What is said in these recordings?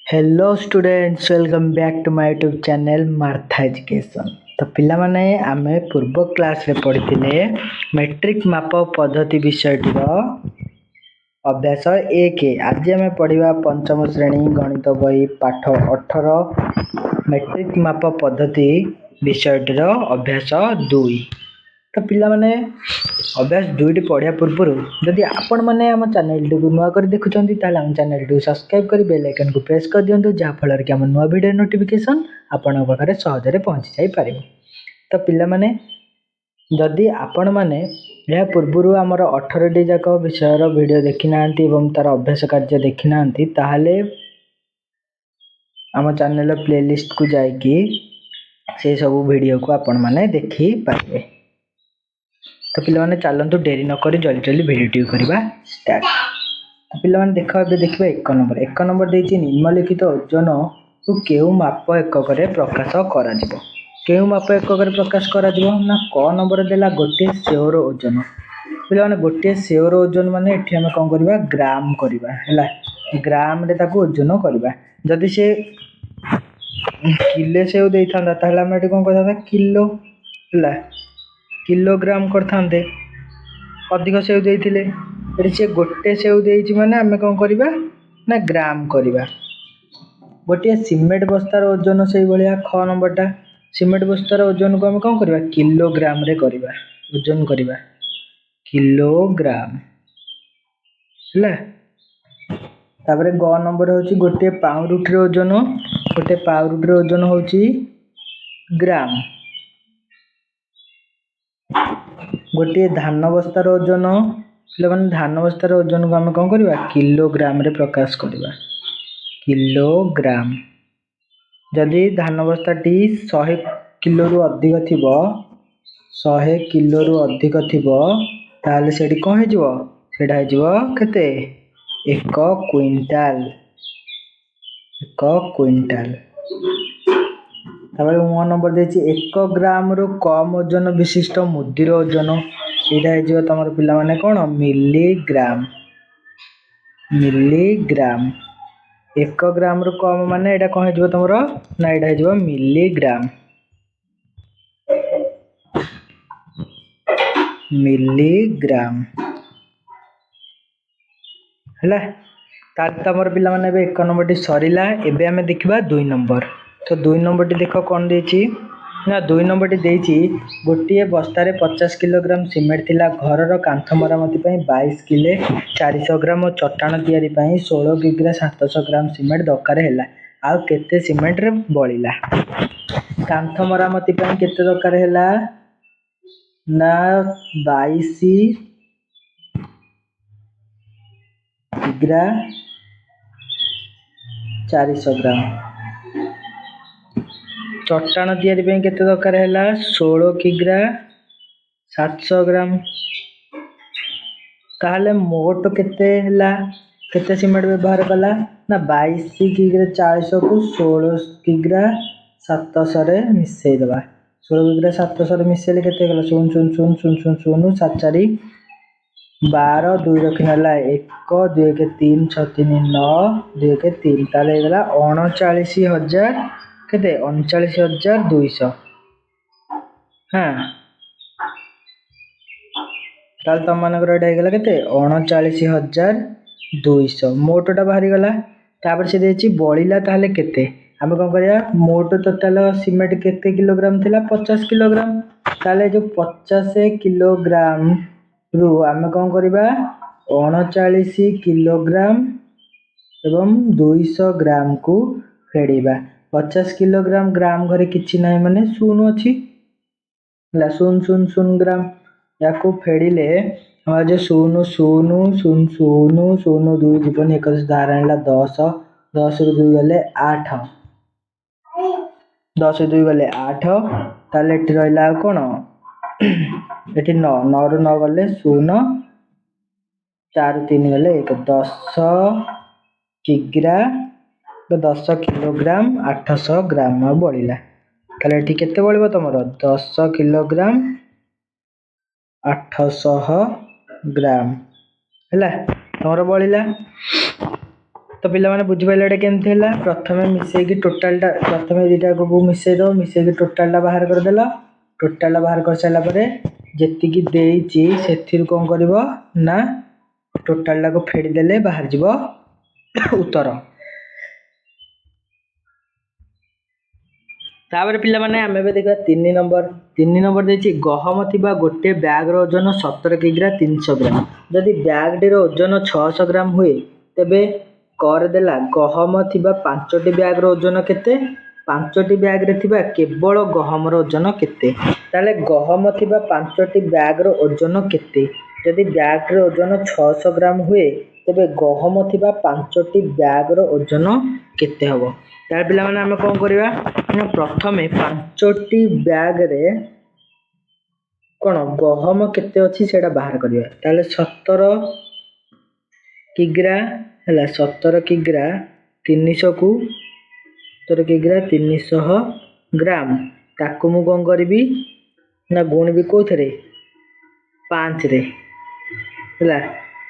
Hello students, welcome back to my YouTube channel Martha education. तो पिला माने आमे पूर्व क्लास रे पढ़िथिले मैट्रिक माप पद्धति विषयटीर अभ्यास 1। आज आमे पढ़िबा पंचम श्रेणी गणित बही पाठ 18 मैट्रिक माप पद्धति विषयटीर अभ्यास 2। तो पिला माने अभ्यास 2 पढ़िया पूर्व जदि आपण माने हम चैनल को नुआ कर देखुचंती ताले हम चैनल को सब्सक्राइब करी बेल आइकन को प्रेस कर दियंतु जहा फल कि हम नुआ वीडियो नोटिफिकेशन आपण पाखरे सहज रे पहुंची जाई पारिबो। तो पिला माने जदि आपण माने या पूर्व हमर 18 डी जाक विषय रो वीडियो देखि नांती एवं तार अभ्यास कार्य देखि नांती ताले हम चैनल प्लेलिस्ट को जाई कि से सब वीडियो को आपण माने देखि पारिबे। तो पिला चलतु डेरी नक जल्दी जल्दी भिडियो करवा स्टार्ट। तो पिला देखा एक नंबर देती निम्नलिखित ओजन को केउ माप एकक प्रकाश कर माप एकक प्रकाश कर क नंबर देला गोटे सेवर ओजन। पिला गोटे सेवर ओजन माने एठी हम कौन करवा ग्राम करवा है ग्राम रे ताको ओजन करवा। जदि से किले सेव देता ताहले हम एठी कौन करता किलो है किलोग्राम करते अधिक सेव देते से गोटे सेव देती माने आम कौन करवा ना ग्राम करवा। गोटे सीमेंट बस्तार ओजन से भाया ख नंबरटा सीमेंट बस्तार ओजन को आम कौन करवा किलोग्राम रे करवा ओजन करवा किलोग्राम है। तापर ग नंबर होची गोटे पाउरुटी ओजन गोटे पाउरुटी ओजन होची ग्राम। गोटे धान बस्तार ओजन पे धान बस्तार ओजन को आम कौन करवा किलोग्राम रे प्रकाश करवा किलोग्राम। जदि धान बस्ताटी 100 किलो रु अधिक थी 100 किलो रु अधिक थी ताले सेठी कौन हो केते 1 क्विंटाल 1 क्विंटाल। तापर 1 नंबर देछि 1 ग्राम रु कम ओजन विशिष्ट मुद्दीर ओजन यहाँ तुम पिला माने कौन मिलीग्राम मिलीग्राम 1 ग्राम रु कम माने एटा कौन हो तुम ना यहाँ मिलीग्राम मिलीग्राम है। तुम पिला माने 1 नंबर टी सरीला एबे आमे देखिबा 2 नंबर। तो 2 नंबर टी देखो कौन देछि ना 2 नंबर टी देछि गोटे बस्तारे 50 किलोग्राम सीमेंट थिला घरर कांथ मरामती 22 किले 400 ग्राम और चट्टाण तैयारी 16 किग्रा 700 ग्राम सीमेंट दरकार हैला आ केते सीमेंट रे बळिला। कांथ मरामती केते दरकार हैला ना 22 किग्रा 400 ग्राम चट्टाण तैयारी केते दरकार हैला 16 किग्रा 700 ग्राम। ताहले मोट केते हैला केते सीमेंट व्यवहार कला ना 22 किग्रा 400 को 16 किग्रा 700 रे मिसई दबा 16 किग्रा 700 रे मिसेले केते गला 0 0 0 0 0 0 7 4 12 2 रखिनाला 1 2 के 3 6 3 9 2 के 3 ताले गला 39000 केते 39200। हाँ ताल तुम मानकर एटा गला केते 39200 मोटटा बाहरी गला। तापर से देछि बळिला ताले केते आमे कोन करिया मोट टोटल सीमेंट केते किलोग्राम थिला 50 किलोग्राम ताले जो 50 किलोग्राम रु आमे कोन करबा 39 किलोग्राम एवं 200 ग्राम को फेड़ीबा। 50 किलोग्राम ग्राम घरे किछि नाही माने 0 अछि ला 0 0 0 ग्राम या को फेड़िले हम जो 0 0 0 0 0 2 जीवन एक धारण 10 10 रु 2 गले 8 10 2 गले 8 ताले एठी रहला कोन एठी 9 9 रु 9 गले 0 4 3 गले 1 10 किग्रा 10 किलोग्राम 800 ग्राम बढ़िला। ताले एठी केते बढ़िबो तमरो 10 किलोग्राम 800 ग्राम है तमर बढ़िला। तो पिला माने बुझिपाइले एटा केमती हैला प्रथमे मिसेकी टोटालटा प्रथमे दुईटा को मिसेई दो मिसेकी टोटालटा बाहर कर देला टोटालटा बाहर कर साइला परे जेतिकी देइची सेथिरु कोन करबो ना टोटालटा को फेडी देले बाहर जीवो उत्तर तापर पिला माने आमे बे देखा 3 नंबर देछि गहम थिबा गोटे बैग रो ओजन 17 किग्रा 300 ग्राम जदि बैग डी रो ओजन 600 ग्राम हुए तेबे कर देला गहम थिबा 5टी बैग रो ओजन केते 5टी बैग रे थिबा केवल गहम रो ओजन केते ताले गहम थिबा 5टी बैग रो ओजन केते जदि बैग रो ओजन 600 ग्राम हुए तेबे गहम थिबा 5टी बैग रो ओजन केते हबो तार पिला माने हम कोन करबा प्रथमे 5टी बैग रे कोन गहम केते अछि सेटा बाहर करबा ताले 17 किग्रा हला 17 किग्रा 300 को 17 किग्रा 300 ग्राम ताकू मु कोन करबी ना गुणबी कोथरे 5 रे हला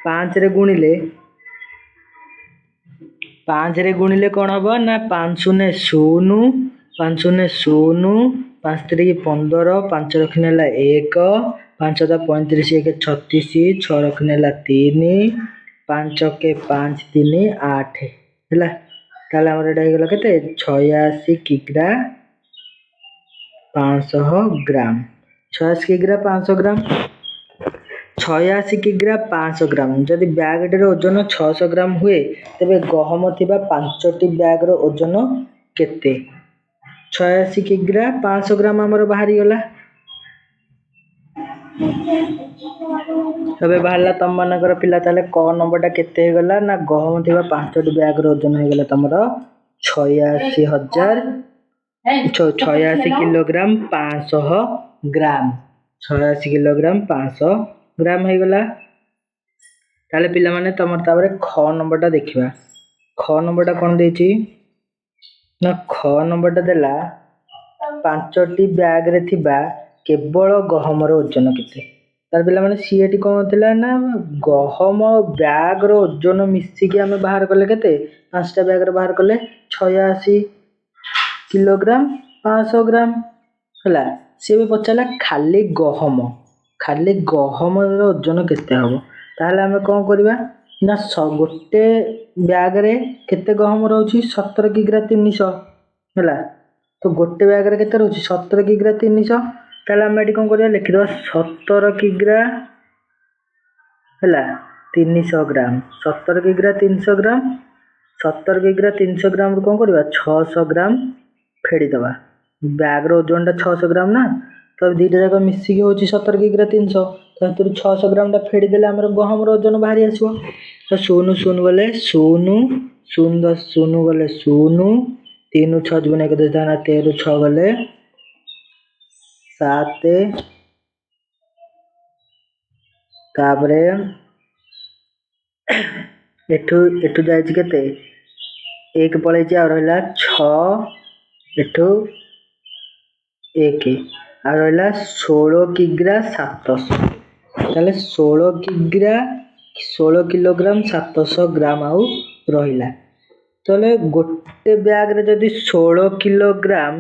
5 रे गुणिले 5 रे गुणिले कोन हबो ना 5 शून्य 0 5 शून्य 0 5 3 15 5 रखनेला 1 5 दा 35 1 36 6 रखनेला 3 5 के 5 3 8 हैला ताले हमर एटा हेगला केते 86 किग्रा 500 ग्राम 86 किग्रा 500 ग्राम 86 किग्रा 500 ग्राम जदि बैग डी रो ओजन 600 ग्राम हुए तेबे गहम थिबा 5टी बैग रो ओजन केते 86 किग्रा 500 ग्राम हमर बाहरी गला तबे बाहरला तम मानकर पिला ताले क नंबरटा केते हे गला ना गहम थिबा 5टी बैग रो ओजन हे गला तमरो 86 किलोग्राम 500 ग्राम 86 किलोग्राम 500 ग्राम हे गला ताले पिला माने तमर ताबरे ख नंबरटा देखिबा ख नंबरटा कोन देछि ना ख नंबरटा देला 5टी बैग रे थिबा केवल गहम रो ओजन केते तार पिला माने सीएटी कोन होतला ना गहम बैग रो ओजन मिसी के हमें बाहर करले केते 5टा बैग रे बाहर करले 86 किलोग्राम 500 ग्राम हला से भी पचाला खाली गहम रो ओजन केते हबो ताहले हमें कोन करबा ना गोटे बैग रे केते गहम रहउची 17 किग्रा 300 हला तो गोटे बैग रे केते रहउची 17 किग्रा 300 ताहले हम एटी कोन करबा लिखि दबा 17 किग्रा हला 300 ग्राम 17 किग्रा 300 ग्राम 17 किग्रा 300 ग्राम रो कोन करबा 600 ग्राम फेडी दबा बैग रो ओजन 600 ग्राम ना तो दीटा जाक मिसी के होची 17 किग्रा 300 तो तोर 600 ग्राम टा फेडी देले हमर गहम रो ओजन बाहरी आसीबो तो 0 0 गले 0 0 10 0 गले 0 3 6 गुना 1 10 दाना 13 6 गले 7 ताबरे एठू जायछि केते एक पळे जे आ रहला 6 एठू 1 आ रहला 16 किग्रा 700 ताले 16 किलोग्राम 700 ग्राम आउ रहिला ताले गोटे बैग रे जदी 16 किलोग्राम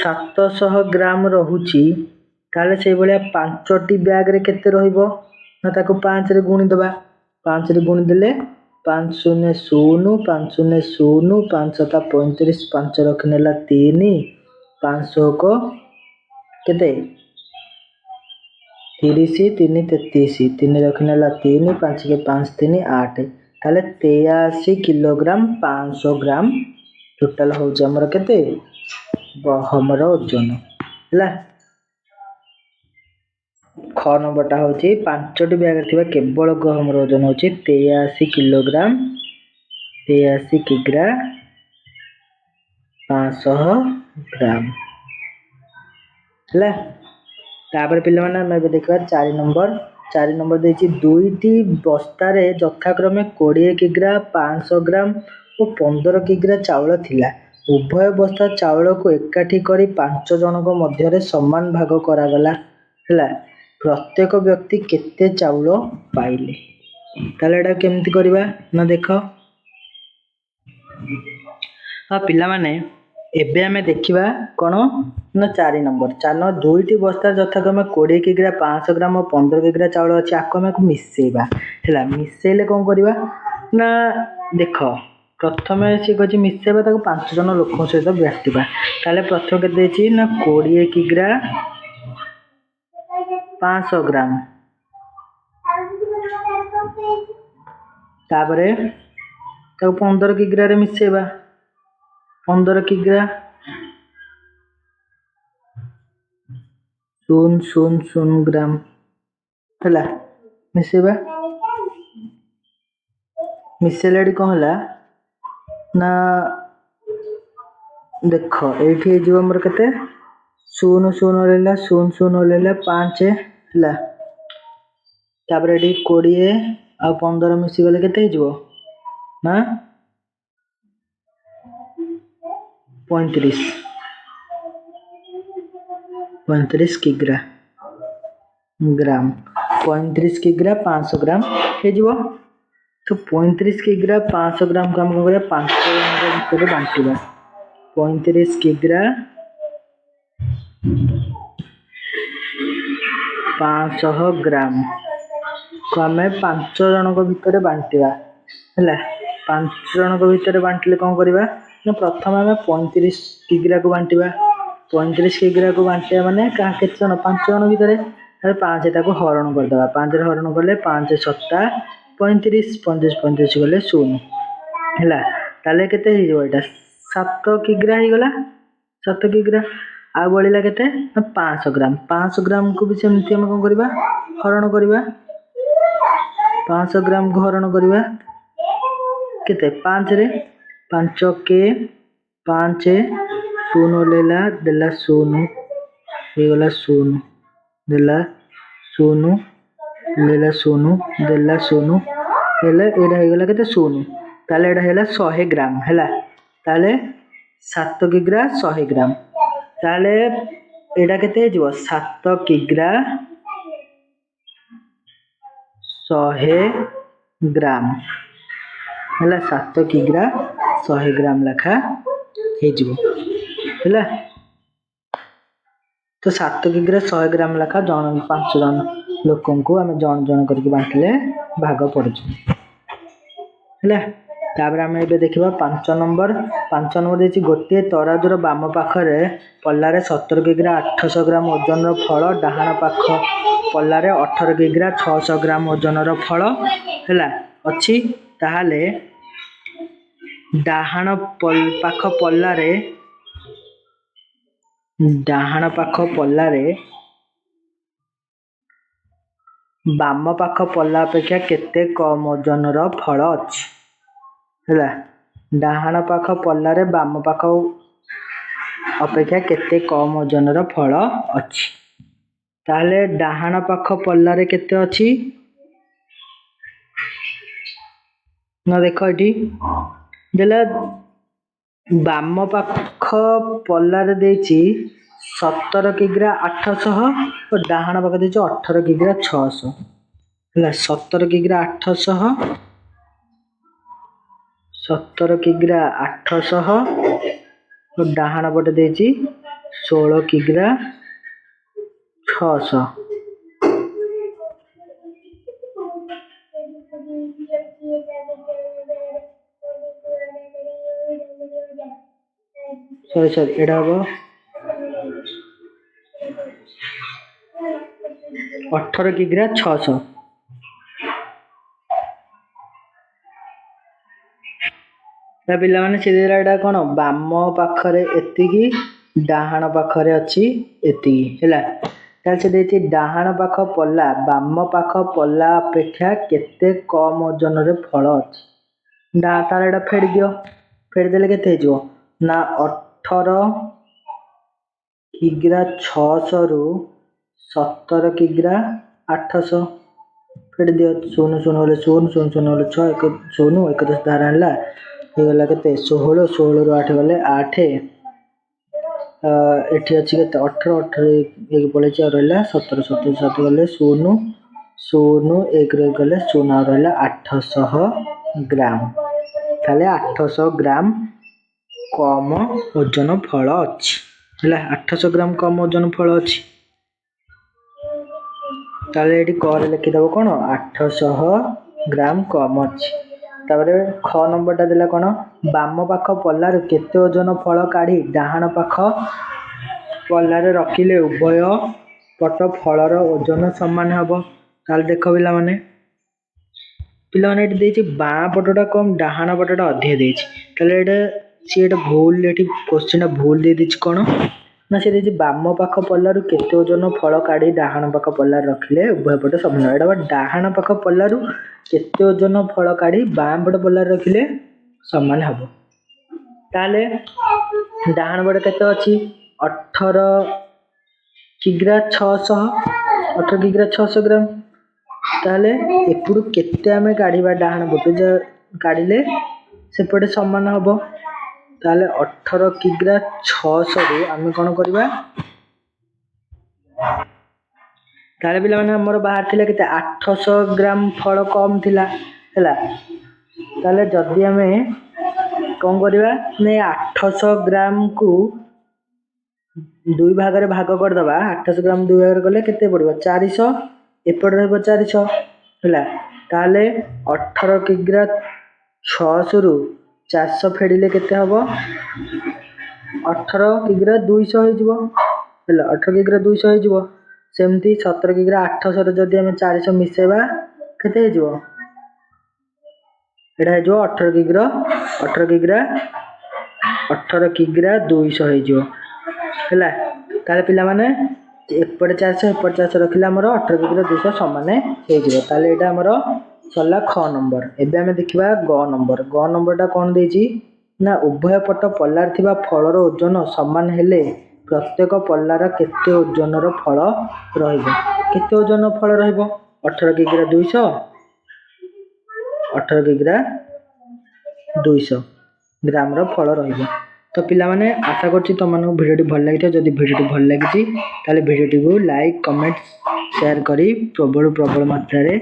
700 ग्राम रहूची ताले से भलिया 5टी बैग रे केते रहिबो ना ताको 5 रे गुणी दबा 5 रे गुणी देले 5 शून्य 0 5 शून्य 0 5 ता 35 5 रखनेला 3 500 को केते 30 3 33 3 रखनेला 3 5 के 5 3 8 ताले 83 किलोग्राम 500 ग्राम टोटल हो हमर केते गहम रो ओजन हला ख नंबरटा होची 5टी बैग रे थिबा केवल गहम रो ओजन होची 83 किलोग्राम 83 किग्रा 500 ग्राम हला तापर पिला माने हम देखबा 4 नंबर देछि दुईटी बस्ता रे यथाक्रमे 20 किग्रा 500 ग्राम और 15 किग्रा चावल थिला उभय बस्ता चावल को एकाठी करी 5 जन को मध्य रे समान भाग करा गला हला प्रत्येक व्यक्ति केते चावल पाइले ताले एटा केमति करबा ना देखो हाँ पिलामाने एबे आमे देखिबा कोन ना 4 नंबर 4 नंबर दुईटी बस्ता यथाक्रमे 20 किग्रा 500 ग्राम और 15 किग्रा चाउल अछि आको आमे मिसेइबा हैला मिसेइले कोन करबा ना देख प्रथमे से कछि मिसेइबा ताको 5 जन लोक सहित बाटिबा ताले प्रथम के देछि ना 20 किग्रा 500 ग्राम तापरे ताको 15 किग्रा रे मिसेइबा 15 किग्रा 0.00 ग्राम हैला मिसेइबा मिसेलेडी कोन होला ना देख एठी जीव हमर कते 0.00 लेला 0.00 लेला 5 हैला तापरे एठी 20 आ 15 मिसी गले केते हिजबो ना 35 किग्रा ग्राम 35 किग्रा 500 ग्राम हिजबो तो 35 किग्रा 500 ग्राम को हम करिया 5 जन भितर बांटीबा 35 किग्रा 500 ग्राम को हमें 5 जन भितर बांटीबा हैला 5 जन भितर बांटले कोन करबा ना प्रथम हमें 35 किग्रा को बांटीबा 35 किग्रा को बांटिया माने का केते जन 5 जन भितर 5 ताको हरण कर देबा 5 रे हरण करले 5 7 35 35 35 गले 0 हैला ताले केते हिजो एटा 7 किग्रा ही गला 7 किग्रा आ बळिला केते 500 ग्राम को भी सेमति हम कोन करबा हरण करबा 500 ग्राम को हरण करबा केते 5 रे 5 के 5 0 लेला देला 0 हे गला 0 देला 0 लेला 0 देला 0 हेले एडा हे गला केते 0 ताले एडा हेला 100 ग्राम हैला ताले 7 किग्रा 100 ग्राम ताले एडा केते हिजबो 7 किग्रा 100 ग्राम हैला 7 किग्रा 100 ग्राम लखा हिजबो हैला तो 7 किग्रा 100 ग्राम लखा जन 5 जन लोकन को हमें जन जन करके बांटले भाग पड़छ हैला तापर हमें एबे देखिबा 5 नंबर देछि गोटे तराजूर बाम पाखरे पल्लारे 17 किग्रा 800 ग्राम ओजन रो फल डाहाण पाख पल्लारे 18 किग्रा 600 ग्राम ओजन रो फल हैला अछि ताहाले डाहाण पाख पल्लारे बाम पाख पल्ला अपेक्षा केते कम ओजन रो फल अछि हैला डाहाण पाख पल्लारे बाम पाख अपेक्षा केते कम ओजन रो फल अछि ताले डाहाण पाख पल्लारे केते अछि ना देखो एठी देला बाम पाख पल्लारे देछि 17 किग्रा 800 और डाहाण पाख देछि 18 किग्रा 600 हैला 17 किग्रा 800 17 किग्रा 800 और डाहाण पटे देछि 16 किग्रा 600 सॉरी एडा हो 18 किग्रा 600 ता पिला माने सिदेरा एडा कोन बाम पाखरे एतिकी डाहाण पाखरे अछि एतिकी हैला ताल से देछि डाहाण पाख पल्ला बाम पाख पल्ला अपेक्षा केते कम ओजन रे फल अछि डा तार एडा फेड दियो फेड देले केते हिजो ना 18 किग्रा 600 रु 17 किग्रा 800 फेड दियो 0 0 होले 0 0 0 होले 6 1 0 1 10 धारा हला हे गला केते 16 16 रु 8 गले 8 एठी अछि केते 18 18 एक पळे छ रहला 17 17 7 गले 0 0 1 रे गले 0 रहला 800 ग्राम ताले 800 ग्राम कम ओजन फल अच्छी है 800 ग्राम कम ओजन फल अच्छी ताले ये क लिखिदेव कौन 800 ग्राम कम अच्छी ख नंबर टा देला कौन बाम पाख पल्लार केते ओजन फल काढ़ी डाहाण पाख पल्लार रखिले उभय पट फलर ओजन समान हम ताले देख पिला माने बाँ पटटा कम डाहाण पटटा अधिक देती सी भूल क्वेश्चन भूल दे दी कौन ना सी बाम पाख पल्लार केते ओजन फल काढ़ी डाहाण पाख पल्लार रखिले उभय पट समान एटा डाहाण पाख पल्लार केते ओजन फल काढ़ी बाँ पट पल्लार रखिले समान हम ताले डाहाण पट केते अच्छी 18 किग्रा 600 18 किग्रा 600 ग्राम ताले एपटू केते आमे काढ़ीबा डाहाण पट काढ़िले सेपटे समान हम ताले 18 किग्रा 600 रु आमे कोन करबा ताले पिला माने हमर बाहर थिला केते 800 ग्राम फल कम थिला हैला ताले जदी आमे कोन करबा ने 800 ग्राम को दुई भाग रे भाग कर दबा 800 ग्राम दुई भाग रे गले केते पड़िबो 400 एपट रहबो 400 हैला ताले 18 किग्रा 600 रु 400 फेडिले केते हबो 18 किग्रा 200 हो जिवो हैला 18 किग्रा 200 हो जिवो सेमती 17 किग्रा 800 रे जदी हम 400 मिसेबा केते हो जिवो एडा जो 18 किग्रा 200 हो जिवो हैला ताले पिला माने एपटे 400 एपटे 400 रखिला हमर 18 किग्रा 200 समान हो जिवो ताले एटा हमर सरला ख नंबर एबे हमें देखिबा ग नंबर टा कोन देछि ना उभय पट पल्लार थिबा फलर ओजन समान हेले प्रत्येक पल्लार केते ओजनर फल रहइबो केते ओजन फल रहइबो 18 किग्रा 200 18 किग्रा 200 ग्राम रो फल रहइबो तो पिला माने आशा करछि तमन वीडियो टी भल लागिथि जदि वीडियो टी भल लागिथि ताले वीडियो टी को लाइक कमेंट शेयर करी प्रबल मात्रा रे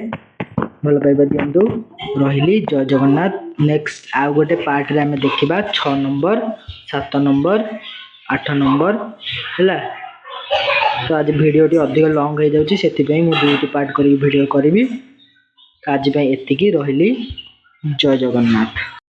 भल पाइबा दियंतु रहिली जय जगन्नाथ नेक्स्ट आउ गोटे पार्ट रे हमें देखिबा 6 नंबर 7 नंबर 8 नंबर हैला तो आज वीडियो टी अधिक लॉन्ग हो जाउची सेति पई मु दुईटी पार्ट करी वीडियो करबी आज पई एतिकी रहिली जय जगन्नाथ।